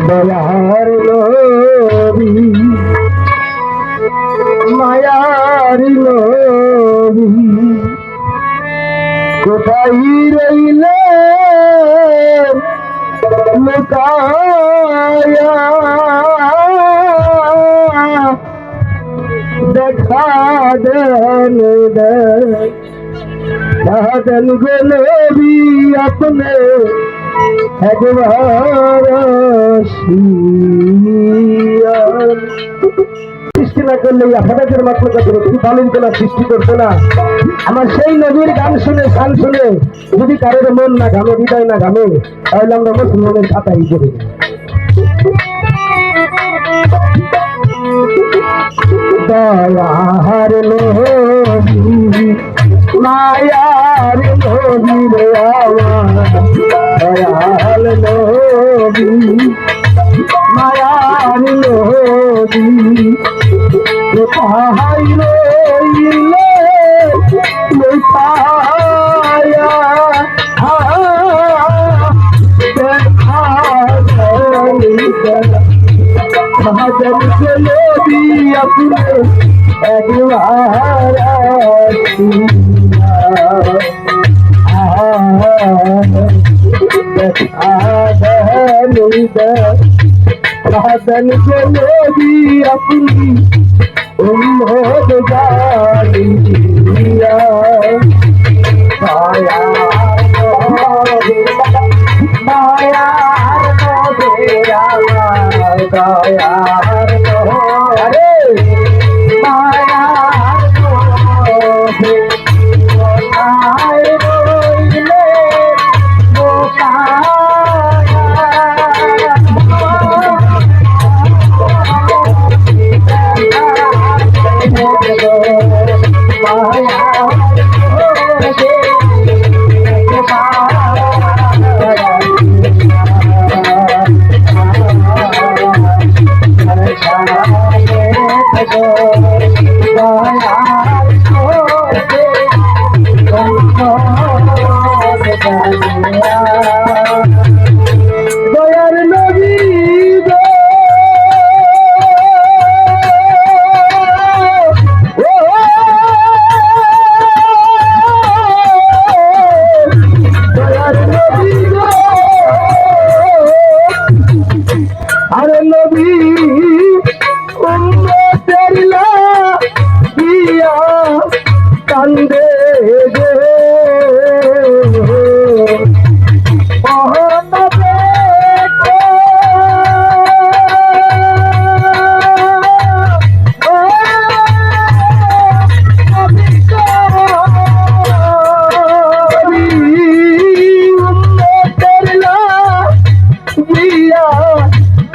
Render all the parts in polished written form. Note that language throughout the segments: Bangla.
দয়ার নবী মায়ার নবী কোথায় রইলে লুকায়া দেখা দেন দেন গো নবী আপনে একবার সৃষ্টি না করলে আপনাদের মাত্র কি পালন না সৃষ্টি করতো না। আমার সেই নবীর গান শুনে গান শুনে যদি কারোর মন না ঘামে হৃদয় না ঘামে তাহলে আমরা মুসলমানের খাতাই করি। দয়ার নবী মায়ার নবী রে আমার দয়াল নবী মায়ার নবী কোথায় রইলে লুকায়া দেখা নবী আপনি একবার साधन के नबी अपनी उम्मत जानिया माया माया तेरा दया अरे माया দয়ার নবী দয়ার নবী আরে নবী উম্মতের লাগিয়া কান্দে গে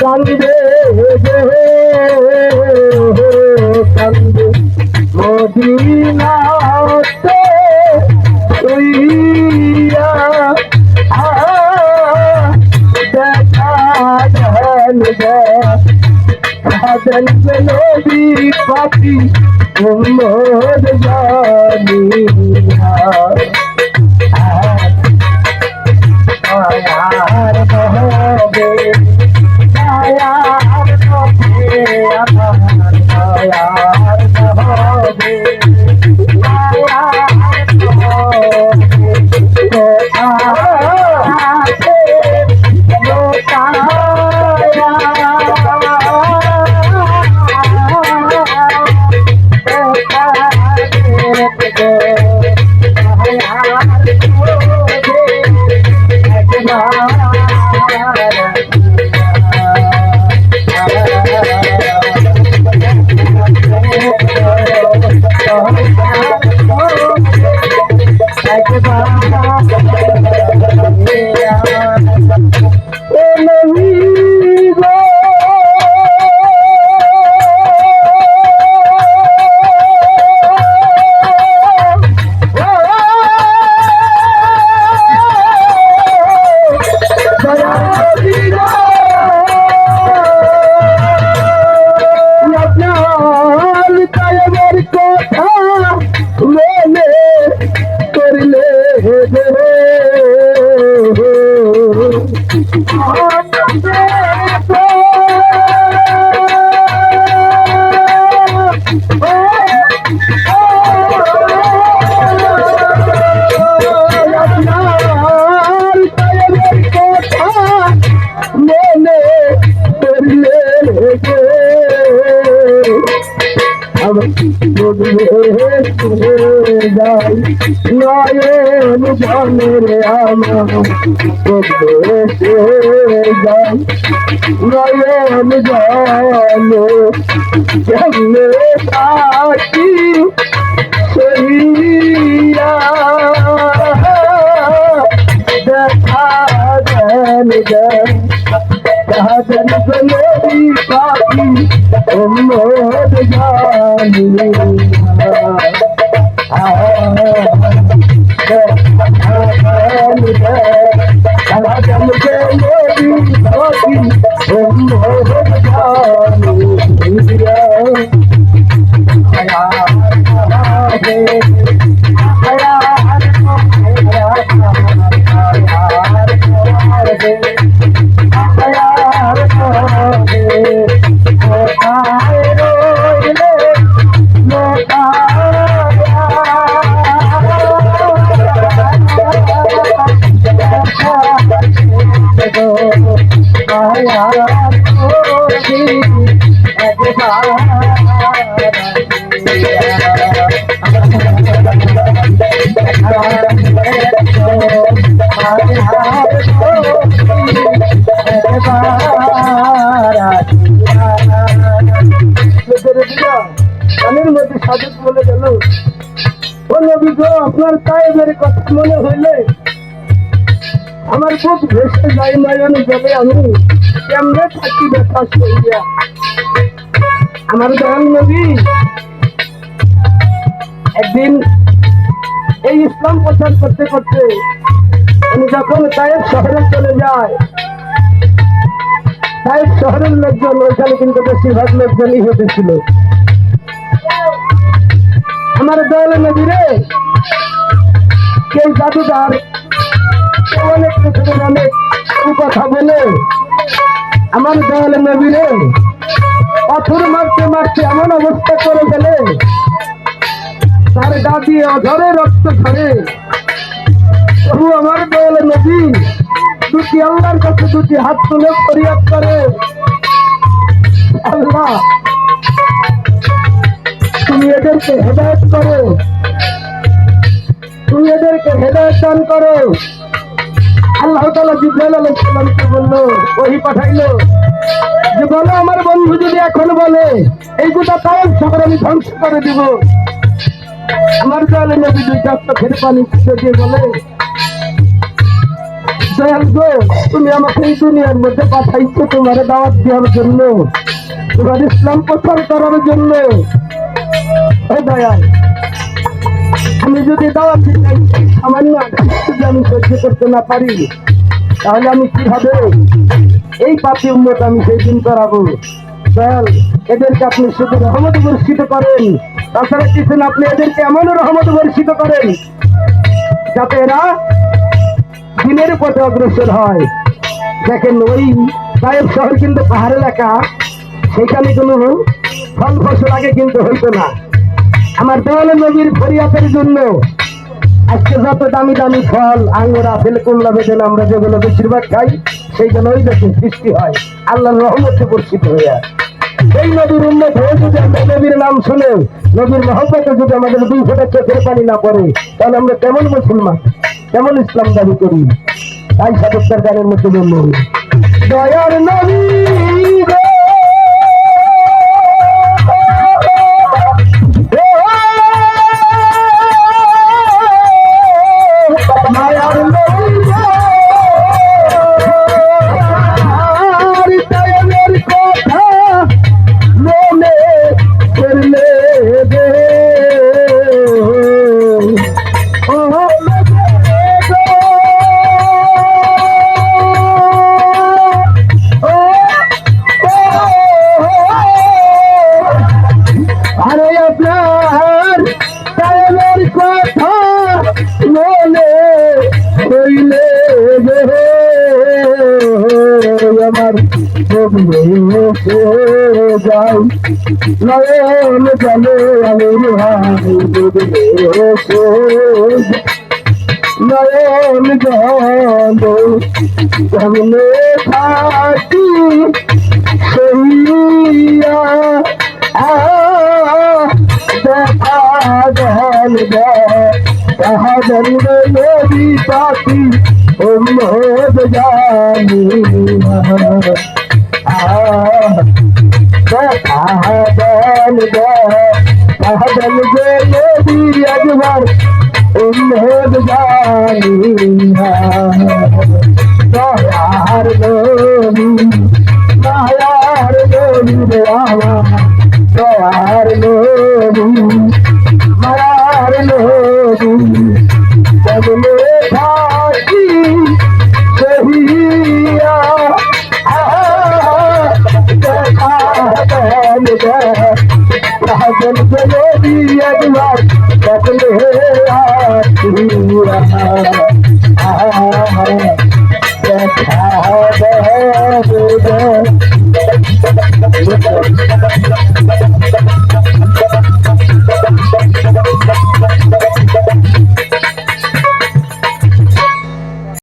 কান্দে কান্দে মদিনাতে তুইয়া দেখা দেন নবী পাপি উম্মত জানিয়া আয়ার হবে আয়ার হবে আমার আয়ার হবে Oh যাই নয়ন জনের আমার যাই নয়ন জলে কেমনে থাকি সইয়া দেখা দেন দেন কাহাদের গলি পাখি মোর জানি কানের মধ্যে সাজত বলে গেল, ও নবী গো, আপনার তায়েবের কথা মনে হইলে আমার বুক ভেসে যায় নয়ন জলে, আমি কেমনে থাকি ব্যথা সইয়া। আমার দয়াল নবী একদিন এই ইসলাম প্রচার করতে করতে উনি যখন তায়েব শহরে চলে যায়, তায়েব শহরের লোকজন, ওইখানে কিন্তু বেশিরভাগ লোকজনই হতেছিল। আমার দয়াল নবী রে, কেউ জাদুদার, কেউ অনেক কিছুদের অনেক কথা বলে আমার দয়াল নবী রে পাথর মারতে মারতে এমন অবস্থা করে গেলে তার গা দিয়ে অঝরে রক্ত ঝরে। তবু আমার দয়াল নবী দুটি আল্লাহর কাছে দুটি হাত তুলে ফরিয়াদ করে, আল্লাহ তুমি এদেরকে হেদায়েত করো, তুমি এদেরকে হেদায়েত দান করো। আল্লাহ তাআলা জিবরাইল আলাইহিস সালামকে বললো, ওহী পাঠাইলো যে বলো আমার বন্ধু যদি এখন বলে এই গোটা তায়েব শহর আমি ধ্বংস করে দিব। আমার দয়াল নবী দুইটা চোখের পানি দিয়ে বলে, দয়াল গো, তুমি আমাকে এই দুনিয়ার মধ্যে পাঠাইছো তোমার দাওয়াত দেওয়ার জন্য, তোমার ইসলাম প্রচার করার জন্য। ও দয়াল, আমি যদি দাওয়াত দিতে সামান্য যদি আমি সহ্য করতে না পারি, তাহলে আমি কিভাবে এই পাপী উম্মত আমি সেই দিন করাবো। দয়াল, এদেরকে আপনি শুধু রহমত বর্ষিত করেন, তাছাড়া কিছু না, আপনি এদেরকে এমন রহমত বর্ষিত করেন যাতে এরা দিনের পথে অগ্রসর হয়। দেখেন, ওই তায়েব শহর কিন্তু পাহাড় এলাকা, সেখানে কোনো ফল ফসল আগে কিন্তু হইতো না। আমার দয়াল নবীর ফরিয়াদের জন্য আজকে যত দামি দামি ফল, আঙ্গুর, আপেল, কমলা, বেদেন আমরা যেগুলো বেশিরভাগ খাই, সেই জন্য ওই দেশে সৃষ্টি হয় আল্লাহর রহমতে বর্ষিত হইয়া। এই নবীর উন্নত হয়ে যদি আমরা নবীর নাম শুনে, নবীর মহব্বতে যদি আমাদের দুই ফোঁটা চোখের পানি না পড়ে, তাহলে আমরা কেমন মুসলমান, কেমন ইসলাম দাবি করি? তাই সাদস্তার গানের মধ্যে বলল, দয়ার নবী গো, মায়ার নবী গো, আর তায়েবের কথা মনে করলে দে, ও আরে আপনার তায়েবের কথা মনে হইলে আমার যাই নয়ন জলে, আমি নয়ন জলে থাকি সইয়া একবার উম্মেদ জানিয়া দয়ার নবী মায়ার নবী রে আমার দয়ার নবী মায়ার নবী কেমনে থাকি সহিয়া দেখা